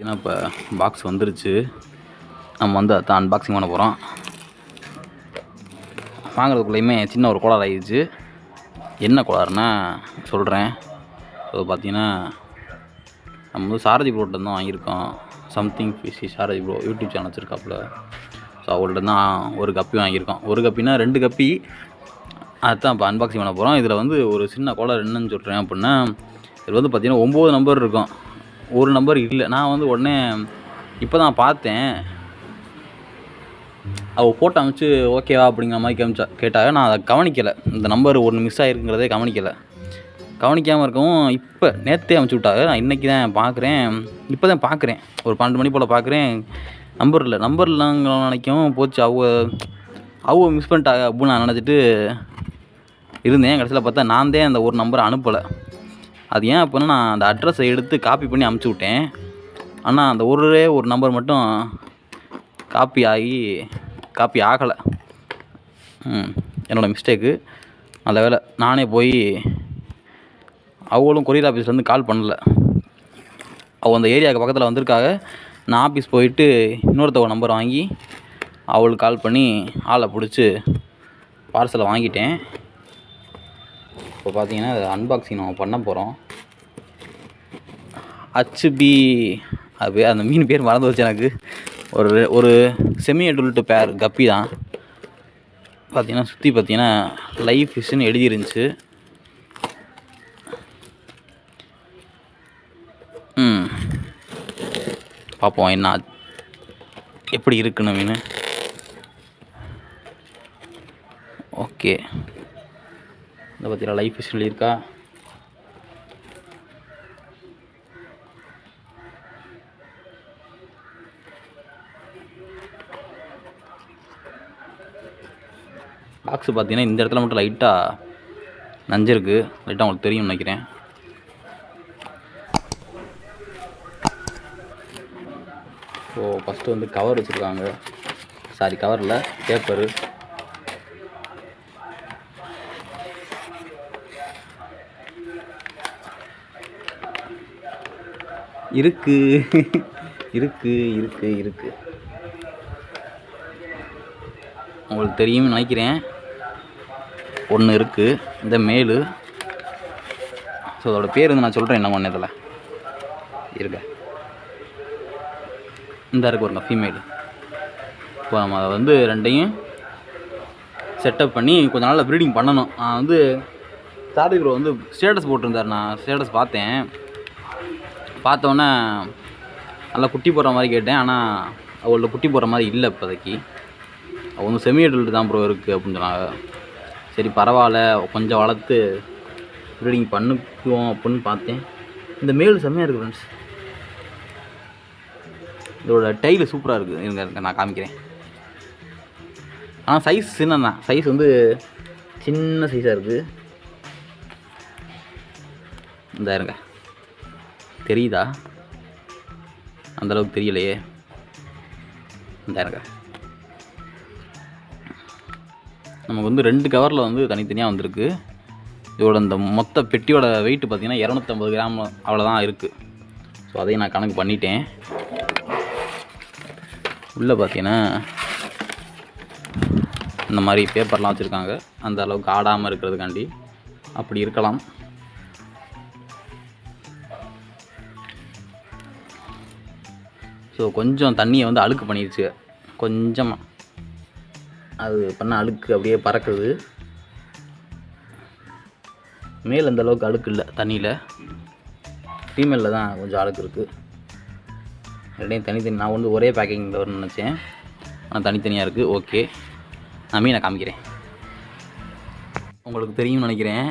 ஏன்னா இப்போ பாக்ஸ் வந்துருச்சு. நம்ம வந்து அதான் அன்பாக்சிங் பண்ண போகிறோம். வாங்குறதுக்குள்ளேயுமே சின்ன ஒரு கோளாறு ஆகிடுச்சு. என்ன கோளாறுனா சொல்கிறேன். ஸோ பார்த்தீங்கன்னா நம்ம வந்து சாரதி ப்ரோட்ட தான் வாங்கியிருக்கோம். சம்திங் பிசி சாரதி ப்ரோ யூடியூப் சேனல் வச்சுருக்காப்புல. ஸோ அவங்கள்ட்ட தான் ஒரு கப்பி வாங்கியிருக்கோம். ஒரு கப்பினா 2 கப்பி. அதுதான் இப்போ அன்பாக்சிங் பண்ண போகிறோம். இதில் வந்து ஒரு சின்ன கோளாறு என்னன்னு சொல்கிறேன் அப்படின்னா, இதில் வந்து பார்த்தீங்கன்னா 9 நம்பர் இருக்கும். ஒரு நம்பர் இல்லை. நான் வந்து உடனே இப்போ தான் பார்த்தேன். அவள் போட்டு அனுப்பிச்சு ஓகேவா அப்படிங்கிற மாதிரி கேட்டாங்க. நான் அதை கவனிக்கலை. இந்த நம்பர் ஒன்று மிஸ் ஆகிருக்குங்கிறதே கவனிக்கலை. கவனிக்காமல் இருக்கவும் இப்போ நேற்றே அனுப்பிச்சி விட்டாங்க. நான் இன்றைக்கி தான் பார்க்குறேன். இப்போ தான் பார்க்குறேன். ஒரு 12 மணி போல் பார்க்குறேன். நம்பர் இல்லைங்கிற நினைக்கவும் போச்சு. அவங்க மிஸ் பண்ணிட்டாங்க அப்படின்னு நான் நினச்சிட்டு இருந்தேன். கடைசியில் பார்த்தா நான் தான் அந்த ஒரு நம்பரை அனுப்பலை. அது ஏன் அப்படின்னா, நான் அந்த அட்ரஸை எடுத்து காப்பி பண்ணி அனுப்பிச்சி விட்டேன். ஆனால் அந்த ஒரு நம்பர் மட்டும் காப்பி ஆகலை. என்னோடய மிஸ்டேக்கு. நல்ல வேலை நானே போய் அவங்களும் கொரியர் ஆஃபீஸ்லேருந்து கால் பண்ணலை. அவள் அந்த ஏரியாவுக்கு பக்கத்தில் வந்திருக்காங்க. நான் ஆஃபீஸ் போயிட்டு இன்னொருத்தவங்க நம்பர் வாங்கி அவளுக்கு கால் பண்ணி ஆளை பிடிச்சி பார்சலை வாங்கிட்டேன். இப்போ பார்த்தீங்கன்னா அது அன்பாக்சிங் நம்ம பண்ண போகிறோம். ஹச்பி அது அந்த மீன் பேர் மறந்து வச்சு எனக்கு. ஒரு செமி அடல்ட் பேர் கப்பி தான். பார்த்தீங்கன்னா சுற்றி பார்த்தீங்கன்னா லைஃப் ஃபிஷ்ஷுன்னு எழுதிருந்துச்சு. பார்ப்போம் என்ன எப்படி இருக்குன்னு மீன். ஓகே, இதை பார்த்தீங்கன்னா லைஃப் ஃபிஷ் எழுதியிருக்கா. பாக்ஸு பார்த்தீங்கன்னா இந்த இடத்துல மட்டும் லைட்டாக நஞ்சிருக்கு. லைட்டாக உங்களுக்கு தெரியும்னு நினைக்கிறேன். ஸோ ஃபஸ்ட்டு வந்து கவர் வச்சுருக்காங்க. சாரி, கவரில் பேப்பரு. இருக்கு இருக்கு இருக்கு இருக்கு உங்களுக்கு தெரியும்னு நினைக்கிறேன். ஒன்று இருக்குது, இந்த மேலு. ஸோ அதோட பேர் வந்து நான் சொல்கிறேன். என்ன ஒன்று இதில் இருக்க இந்த இருக்கு பாருங்க, ஃபீமேலு. இப்போ நம்ம அதை வந்து ரெண்டையும் செட்டப் பண்ணி கொஞ்சம் நாளில் ப்ரீடிங் பண்ணணும். நான் வந்து சாரதி ப்ரோ வந்து ஸ்டேட்டஸ் போட்டிருந்தார். நான் ஸ்டேட்டஸ் பார்த்தோன்னே நல்லா குட்டி போடுற மாதிரி கேட்டேன். ஆனால் அவளோட குட்டி போடுற மாதிரி இல்லை இப்போதைக்கு. அவள் வந்து செமி அடல்ட் தான் ப்ரோ இருக்குது அப்படின்னு சொன்னாங்க. சரி பரவாயில்ல, கொஞ்சம் வளர்த்து ப்ரீடிங் பண்ணிக்குவோம் அப்படின்னு பார்த்தேன். இந்த மேல் செம்மையாக இருக்குது ஃப்ரெண்ட்ஸ். இதோட டைலு சூப்பராக இருக்குது. இருங்க நான் காமிக்கிறேன். ஆனால் சைஸ் சின்னதான். சைஸ் வந்து சின்ன சைஸாக இருக்குது. இந்த இருங்க, தெரியுதா? அந்தளவுக்கு தெரியலையே. இந்த இருங்க, நமக்கு வந்து 2 கவரில் வந்து தனித்தனியாக வந்திருக்கு. இதோட இந்த மொத்த பெட்டியோட வெயிட் பார்த்திங்கன்னா 250 கிராம் அவ்வளோதான் இருக்குது. ஸோ அதையும் நான் கணக்கு பண்ணிட்டேன். உள்ளே பார்த்தீங்கன்னா இந்த மாதிரி பேப்பர்லாம் வச்சுருக்காங்க. அந்த அளவுக்கு ஆடாமல் இருக்கிறதுக்காண்டி அப்படி இருக்கலாம். ஸோ கொஞ்சம் தண்ணியை வந்து அழுக்கு பண்ணிடுச்சு. கொஞ்சமாக அது பண்ண அழுக்கு அப்படியே பறக்குது. மேல் அந்த அளவுக்கு அழுக்கு இல்லை தண்ணியில். ஃபீமேலில் தான் கொஞ்சம் அழுக்கு இருக்குது. ரெண்டையும் தனித்தனி. நான் வந்து ஒரே பேக்கிங்கில் வரும்னு நினச்சேன். ஆனால் தனித்தனியாக இருக்குது. ஓகே, நான் மீனை காமிக்கிறேன். உங்களுக்கு தெரியும்னு நினைக்கிறேன்.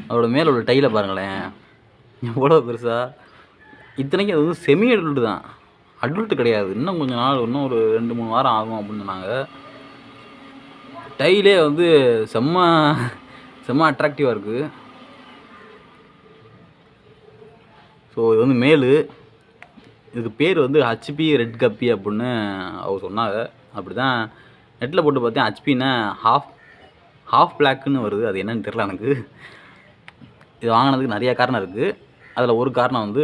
அவரோட மேலே உள்ள டைலை பாருங்களேன், எவ்வளோ பெருசாக. இத்தனைக்கும் அது வந்து செமி அடல்ட்டு தான், அடல்ட்டு கிடையாது. இன்னும் கொஞ்சம் நாள், இன்னும் ஒரு 2-3 வாரம் ஆகும் அப்படின்னு சொன்னாங்க. டைலே வந்து செம்ம அட்ராக்டிவாக இருக்குது. ஸோ இது வந்து மேலு. இதுக்கு பேர் வந்து ஹச்பி ரெட் கப்பி அப்படின்னு அவங்க சொன்னாங்க. அப்படி தான் நெட்டில் போட்டு பார்த்தேன். ஹச்பின்னா ஹாஃப் பிளாக்குன்னு வருது. அது என்னன்னு தெரியல எனக்கு. இது வாங்கினதுக்கு நிறையா காரணம் இருக்குது. அதில் ஒரு காரணம் வந்து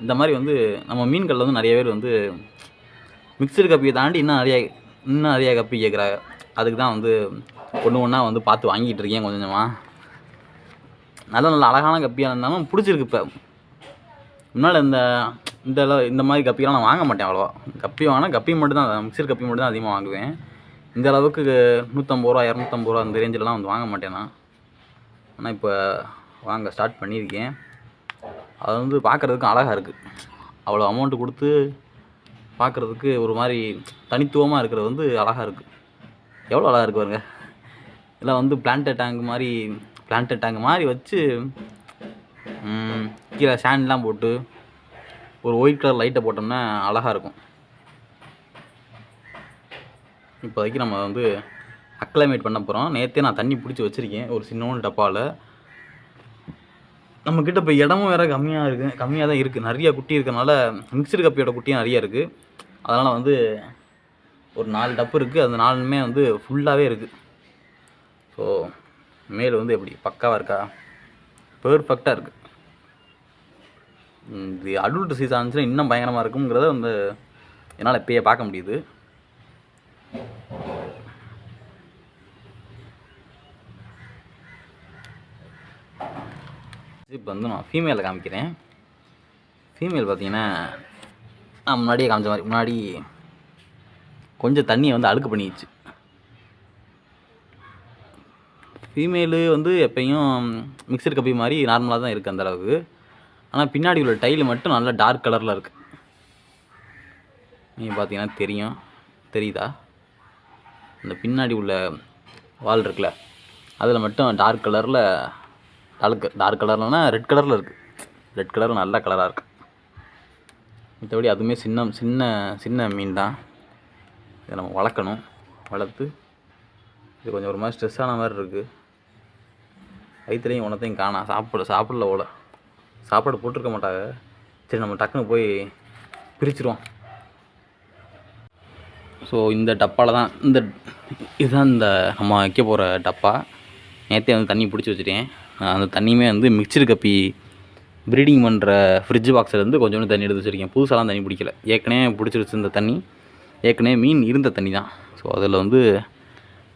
இந்த மாதிரி வந்து நம்ம மீன்களில் வந்து நிறைய பேர் வந்து மிக்சடு கப்பியை தாண்டி இன்னும் நிறையா கப்பி கேட்குறாங்க. அதுக்கு தான் வந்து ஒன்று ஒன்றா வந்து பார்த்து வாங்கிட்டு இருக்கேன் கொஞ்சம் கொஞ்சமாக. நல்ல நல்ல அழகான கப்பியாக இருந்தாலும் பிடிச்சிருக்கு. இப்போ முன்னால் இந்த மாதிரி கப்பியெல்லாம் நான் வாங்க மாட்டேன் அவ்வளோவா. கப்பி வாங்கினா கப்பி மட்டும் தான், மிக்சர் கப்பி மட்டும் தான் அதிகமாக வாங்குவேன். இந்த அளவுக்கு 150 ரூபா 250 ரூபா அந்த ரேஞ்செலாம் வந்து வாங்க மாட்டேன் நான். ஆனால் இப்போ வாங்க ஸ்டார்ட் பண்ணியிருக்கேன். அது வந்து பார்க்குறதுக்கு அழகாக இருக்குது. அவ்வளோ அமௌண்ட்டு கொடுத்து பார்க்குறதுக்கு ஒரு மாதிரி தனித்துவமாக இருக்கிறது வந்து அழகாக இருக்குது. எவ்வளோ அழகாக இருக்குது பாருங்க. இதெல்லாம் வந்து பிளான்டட் டேங்க் மாதிரி வச்சு கீழே சாண்ட்லாம் போட்டு ஒரு ஒயிட் கலர் லைட்டை போட்டோம்னா அழகாக இருக்கும். இப்போதைக்கு நம்ம வந்து அக்ளைமேட் பண்ண போகிறோம். நேற்றே நான் தண்ணி பிடிச்சி வச்சுருக்கேன் ஒரு சின்னோண்டு டப்பாவில். நம்மக்கிட்ட இப்போ இடமும் வேறு கம்மியாக தான் இருக்குது. நிறையா குட்டி இருக்கிறனால மிக்சடு கப்பியோட குட்டியும் நிறையா இருக்குது. அதனால் வந்து ஒரு 4 டப்பு இருக்குது. அந்த 4மே வந்து ஃபுல்லாகவே இருக்குது. ஸோ மேல் வந்து எப்படி பக்காவாக இருக்கா? பெர்ஃபெக்டாக இருக்குது. இது அடல்ட் சீசன் இருந்துச்சுன்னா இன்னும் பயங்கரமாக இருக்குங்கிறத வந்து என்னால் இப்போயே பார்க்க முடியுது. இப்போ வந்து நான் ஃபீமேலை காமிக்கிறேன். ஃபீமேல் பார்த்தீங்கன்னா நான் முன்னாடியே காமிச்ச மாதிரி முன்னாடி கொஞ்சம் தண்ணியை வந்து அழுக்கு பண்ணிடுச்சு. ஃபீமேலு வந்து எப்பயும் மிக்சர் கப்பி மாதிரி நார்மலாக தான் இருக்குது அந்தளவுக்கு. ஆனால் பின்னாடி உள்ள டைலு மட்டும் நல்லா டார்க் கலரில் இருக்குது. நீங்கள் பார்த்தீங்கன்னா தெரியுதா? அந்த பின்னாடி உள்ள வால் இருக்குல்ல, அதில் மட்டும் டார்க் கலர்லனா ரெட் கலரில் இருக்குது. ரெட் கலர் நல்ல கலராக இருக்குது. மற்றபடி அதுவுமே சின்ன மீன் தான். இதை நம்ம வளர்த்து இது கொஞ்சம் ஒரு மாதிரி ஸ்ட்ரெஸ்ஸான மாதிரி இருக்குது. வயிற்றுலையும் உணத்தையும் காணா. சாப்பிடல போல. சாப்பாடு போட்டிருக்க மாட்டாங்க. சரி நம்ம டக்குன்னு போய் பிரிச்சுருவோம். ஸோ இந்த டப்பாவில் தான் இதுதான் இந்த நம்ம வைக்க போகிற டப்பா. நேற்றே வந்து தண்ணி பிடிச்சி வச்சுட்டேன். அந்த தண்ணியுமே வந்து மிக்சடு கப்பி ப்ரீடிங் பண்ணுற ஃப்ரிட்ஜ் பாக்ஸ்லேருந்து கொஞ்சோண்டு தண்ணி எடுத்து வச்சுருக்கேன். புதுசாலாம் தண்ணி பிடிக்கல. ஏற்கனவே பிடிச்சி வச்சுருந்த தண்ணி, ஏற்கனவே மீன் இருந்த தண்ணி தான். ஸோ அதில் வந்து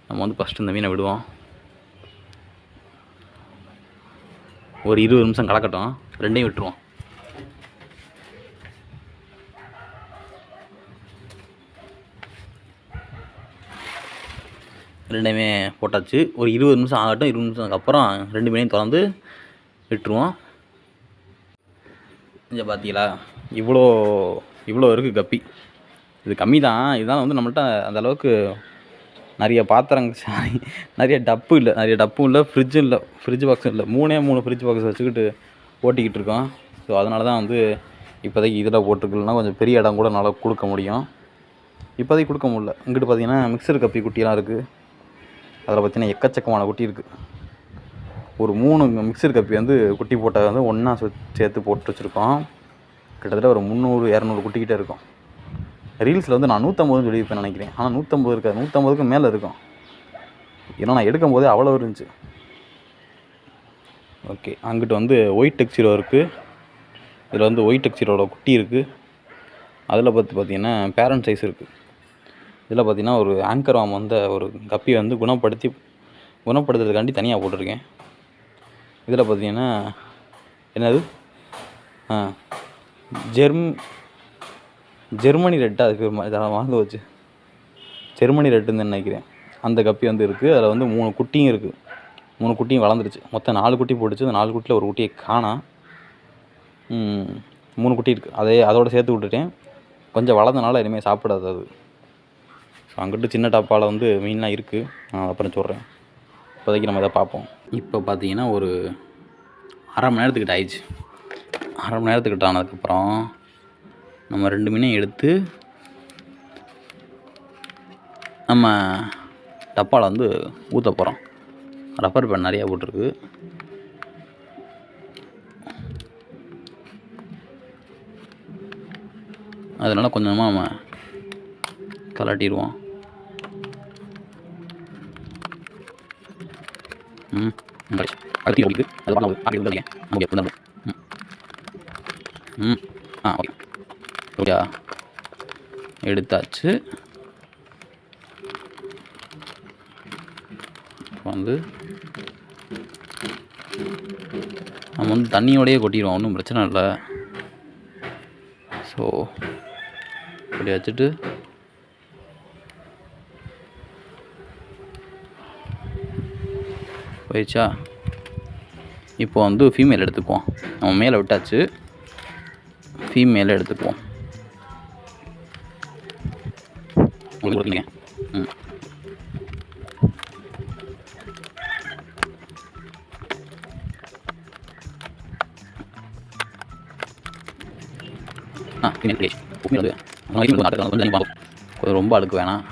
நம்ம வந்து ஃபஸ்ட்டு இந்த மீனை விடுவோம். ஒரு 20 நிமிஷம் கலக்கட்டும். ரெண்டையும் விட்டுருவோம். ரெண்டையுமே போட்டாச்சு. ஒரு 20 நிமிஷம் ஆகட்டும். 20 நிமிஷத்துக்கு அப்புறம் 2 மீனையும் திறந்து விட்டுருவோம். இங்கே பார்த்தீங்களா, இவ்வளோ இருக்குது கப்பி. இது கம்மி தான். இதுதான் வந்து நம்மள்ட்ட அந்தளவுக்கு நிறைய நிறைய டப்பும் இல்லை, ஃப்ரிட்ஜ் பாக்ஸும் இல்லை. 3 ஃப்ரிட்ஜ் பாக்ஸ் வச்சுக்கிட்டு ஓட்டிக்கிட்டு இருக்கோம். ஸோ அதனால தான் வந்து இப்போதைக்கு இதில் போட்டிருக்கலன்னா கொஞ்சம் பெரிய இடம் கூட நல்லா கொடுக்க முடியும். இப்போதைக்கு கொடுக்க முடியல. இங்கிட்டு பார்த்தீங்கன்னா மிக்சர் கப்பி குட்டியெல்லாம் இருக்குது. அதில் பார்த்தீங்கன்னா எக்கச்சக்கமான குட்டி இருக்குது. ஒரு 3 மிக்சர் கப்பி வந்து குட்டி போட்டதை வந்து ஒன்றா சேர்த்து போட்டு வச்சுருக்கோம். கிட்டத்தட்ட ஒரு 300-200 குட்டிக்கிட்டே இருக்கும். ரீல்ஸில் வந்து நான் 150 சொல்லியிருப்பேன் நினைக்கிறேன். ஆனால் 150 இருக்காது, 150க்கு மேலே இருக்கும். ஏன்னா நான் எடுக்கும் போதே அவ்வளோ இருந்துச்சு. ஓகே, அங்கிட்டு வந்து ஒயிட் டெக்ஸிரோ இருக்குது. இதில் வந்து ஒயிட் டெக்ஸிரோட குட்டி இருக்குது. அதில் பார்த்தீங்கன்னா பேரண்ட் சைஸ் இருக்குது. இதில் பார்த்தீங்கன்னா ஒரு ஆங்கர் வாம் வந்து ஒரு கப்பி வந்து குணப்படுத்துறதுக்காண்டி தனியாக போட்டிருக்கேன். இதில் பார்த்தீங்கன்னா என்னது ஜெர்மனி ரெட்டாக அதுக்கு இதெல்லாம் வாங்க வச்சு ஜெர்மனி ரெட்டுன்னு நினைக்கிறேன். அந்த கப்பி வந்து இருக்குது. அதில் வந்து 3 குட்டியும் இருக்குது. 3 குட்டியும் வளர்ந்துருச்சு. மொத்தம் 4 குட்டி போட்டுச்சு. அந்த 4 குட்டியில் ஒரு குட்டியை காணா. 3 குட்டி இருக்குது. அதோடு சேர்த்து விட்டுட்டேன். கொஞ்சம் வளர்ந்தனால இனிமேல் சாப்பிடாது அது. ஸோ அங்கிட்டு சின்ன டப்பாவில் வந்து மீன்லாம் இருக்குது. நான் அப்புறம் சொல்கிறேன். இப்போதைக்கு நம்ம இதை பார்ப்போம். இப்போ பார்த்தீங்கன்னா ஒரு அரை மணி நேரத்துக்கிட்ட ஆயிடுச்சு. அரை மணி நேரத்துக்கிட்ட ஆனதுக்கப்புறம் நம்ம 2 மீனையும் எடுத்து நம்ம டப்பாவில் வந்து ஊற்ற போகிறோம். ரப்பர் பேண்ட் நிறையா போட்டிருக்கு. அதனால் கொஞ்சமாக நம்ம கலட்டிடுவோம். அடுத்து அது ஓகே ஓகே எடுத்தாச்சு. வந்து நம்ம வந்து தண்ணியோடையே கொட்டிடுவோம், ஒன்றும் பிரச்சனை இல்லை. ஸோ இப்படி வச்சுட்டு போயிடுச்சா. இப்போ வந்து ஃபீமேல் எடுத்துக்குவோம். நம்ம மேலே விட்டாச்சு, ஃபீமேலே எடுத்துக்குவோம். உங்களுக்கு கொடுத்தீங்க. ரொம்ப அழுக்கு வேணாம்.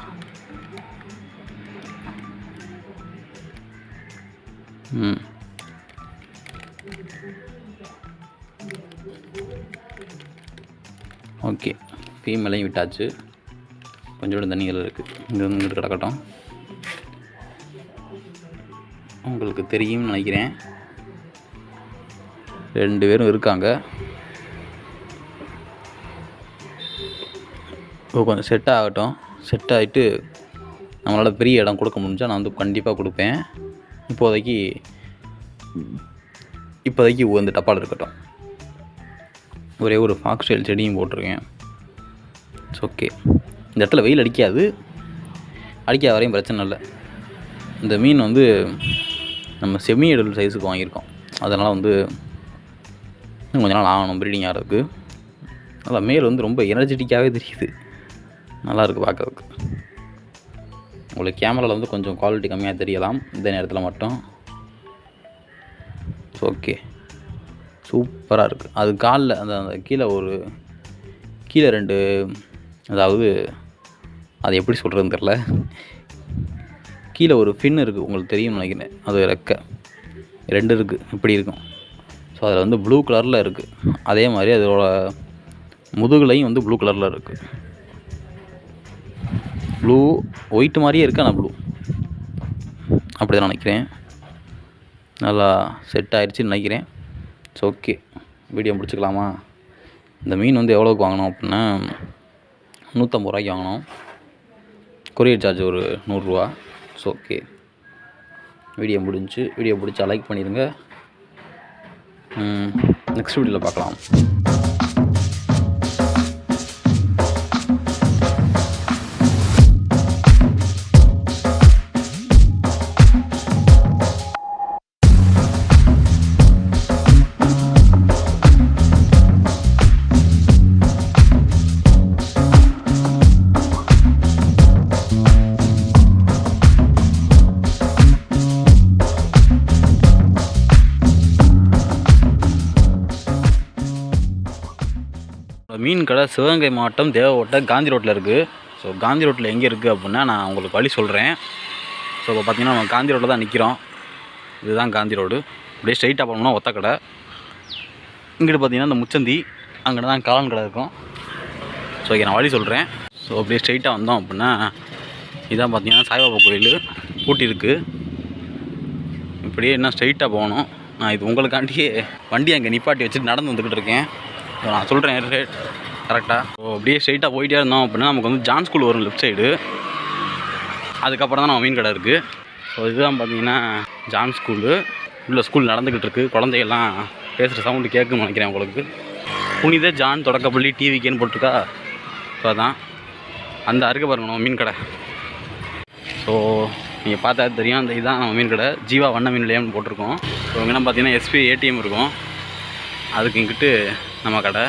ஓகே, ஃபீமேலையும் விட்டாச்சு. கொஞ்சோண்டு தண்ணிகள் இருக்குது, இங்கிட்டு கிடக்கட்டும். உங்களுக்கு தெரியும்னு நினைக்கிறேன், 2 பேரும் இருக்காங்க. இப்போ கொஞ்சம் செட் ஆகட்டும். செட் ஆகிட்டு நம்மளால் பெரிய இடம் கொடுக்க முடிஞ்சால் நான் வந்து கண்டிப்பாக கொடுப்பேன். இப்போதைக்கு வந்து டப்பால் இருக்கட்டும். ஒரே ஒரு ஃபாக்ஸ்டைல் செடியும் போட்டிருக்கேன். It's okay. இந்த இடத்துல வெயில் அடிக்காத வரையும் பிரச்சனை இல்லை. இந்த மீன் வந்து நம்ம செமி எடல் சைஸுக்கு வாங்கியிருக்கோம். அதனால் வந்து இன்னும் கொஞ்ச நாள் ஆகணும் ப்ரீடிங் ஆகிறதுக்கு. நல்லா மேல் வந்து ரொம்ப எனர்ஜெட்டிக்காகவே தெரியுது, நல்லாயிருக்கு பார்க்கறதுக்கு. உங்களுக்கு கேமராவில் வந்து கொஞ்சம் குவாலிட்டி கம்மியாக தெரியலாம் இந்த நேரத்தில் மட்டும். ஓகே, சூப்பராக இருக்குது. அது காலில் அந்த கீழே கீழே 2, அதாவது அது எப்படி சொல்கிறதுன்னு தெரில, கீழே ஒரு ஃபின் இருக்குது, உங்களுக்கு தெரியும்னு நினைக்கிறேன். அது ரெக்கை 2 இருக்குது, இப்படி இருக்கும். ஸோ அதில் வந்து ப்ளூ கலரில் இருக்குது. அதே மாதிரி அதோட முதுகுலையும் வந்து ப்ளூ கலரில் இருக்குது. ப்ளூ ஒயிட் மாதிரியே இருக்குது, ஆனால் ப்ளூ அப்படி தான் நினைக்கிறேன். நல்லா செட் ஆகிடுச்சின்னு நினைக்கிறேன். இட்ஸ் ஓகே, வீடியோ முடிச்சுக்கலாமா? இந்த மீன் வந்து எவ்வளோக்கு வாங்கினோம் அப்படின்னா 150 ரூபாய்க்கு வாங்கினோம். கொரியர் சார்ஜ் ஒரு 100 ரூபா. It's okay. வீடியோ பிடிச்சா லைக் பண்ணிடுங்க. நெக்ஸ்ட் வீடியோவில் பார்க்கலாம். மீன் கடை சிவகங்கை மாவட்டம் தேவகோட்டை காந்தி ரோட்டில் இருக்குது. ஸோ காந்தி ரோட்டில் எங்கே இருக்குது அப்படின்னா நான் உங்களுக்கு வழி சொல்கிறேன். ஸோ இப்போ பார்த்தீங்கன்னா நம்ம காந்தி ரோட்டில் தான் நிற்கிறோம். இதுதான் காந்தி ரோடு. அப்படியே ஸ்ட்ரைட்டாக போனோம்னா ஒத்த கடை. இங்கிட்டு பார்த்தீங்கன்னா இந்த முச்சந்தி, அங்கிட்ட தான் காளான் கடை இருக்கும். ஸோ ஓகே, நான் வழி சொல்கிறேன். ஸோ அப்படியே ஸ்ட்ரைட்டாக வந்தோம் அப்படின்னா இதான் பார்த்தீங்கன்னா சாய்பாபா கோயில் பூட்டி இருக்குது. இப்படியே என்ன ஸ்ட்ரைட்டாக போகணும். நான் இது உங்களுக்காண்டியே வண்டி அங்கே நிப்பாட்டி வச்சுட்டு நடந்து வந்துக்கிட்டு இருக்கேன். ஸோ நான் சொல்கிறேன் ரேட் கரெக்டாக. ஸோ அப்படியே ஸ்ட்ரைட்டாக போயிட்டே இருந்தோம் அப்படின்னா நமக்கு வந்து ஜான் ஸ்கூல் வரும் லெஃப்ட் சைடு. அதுக்கப்புறம் தான் நம்ம மீன் கடை இருக்குது. ஸோ இதுதான் பார்த்தீங்கன்னா ஜான் ஸ்கூலு. உள்ள ஸ்கூல் நடந்துக்கிட்டு இருக்குது. குழந்தைகள்லாம் பேசுகிற சவுண்டு கேட்குன்னு நினைக்கிறேன் உங்களுக்கு. புனித ஜான் தொடக்கப்பள்ளி டிவிக்கேன்னு போட்டிருக்கா. ஸோ அதான் அந்த அருகே பாருங்க நம்ம மீன் கடை. ஸோ நீங்கள் பார்த்தா தெரியும், அந்த இதுதான் நம்ம மீன் கடை. ஜீவா வண்ண மீன் நிலையம்னு போட்டிருக்கோம். ஸோ இங்கே பார்த்தீங்கன்னா எஸ்பி ஏடிஎம் இருக்கும். அதுக்கு இங்கிட்டு நம்ம கடை.